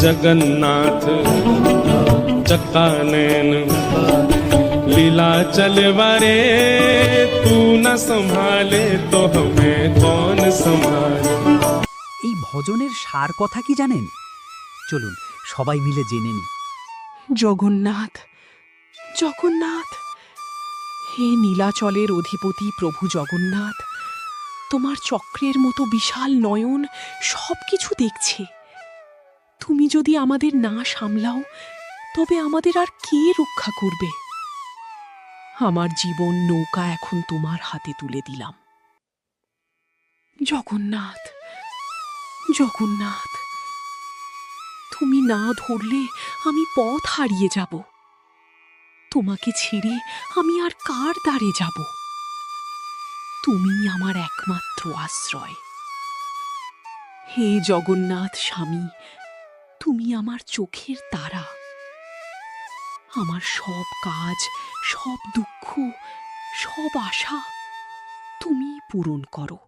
जगन्नाथ चक्का नैन लीला चलवारे, तू न संभाले तो हमें कौन संभाले। এই ভজনের সার কথা কি জানেন? চলুন সবাই মিলে জেনে নিই। জগন্নাথ, জগন্নাথ, হে নীলাচলের অধিপতি প্রভু জগন্নাথ, তোমার চক্রের মতো বিশাল নয়ন সব কিছু দেখছে। তুমি যদি আমাদের না সামলাও তবে আমাদের আর কে রক্ষা করবে? আমার জীবন নৌকা এখন তোমার হাতে তুলে দিলাম। জগন্নাথ, জগন্নাথ, তুমি না ধরলে আমি পথ হারিয়ে যাব। তোমাকে ছেড়ে আমি আর কার দ্বারে যাব? তুমি আমার একমাত্র আশ্রয়। হে জগন্নাথ স্বামী, তুমি আমার চোখের তারা। আমার সব কাজ, সব দুঃখ, সব আশা তুমি পূরণ করো।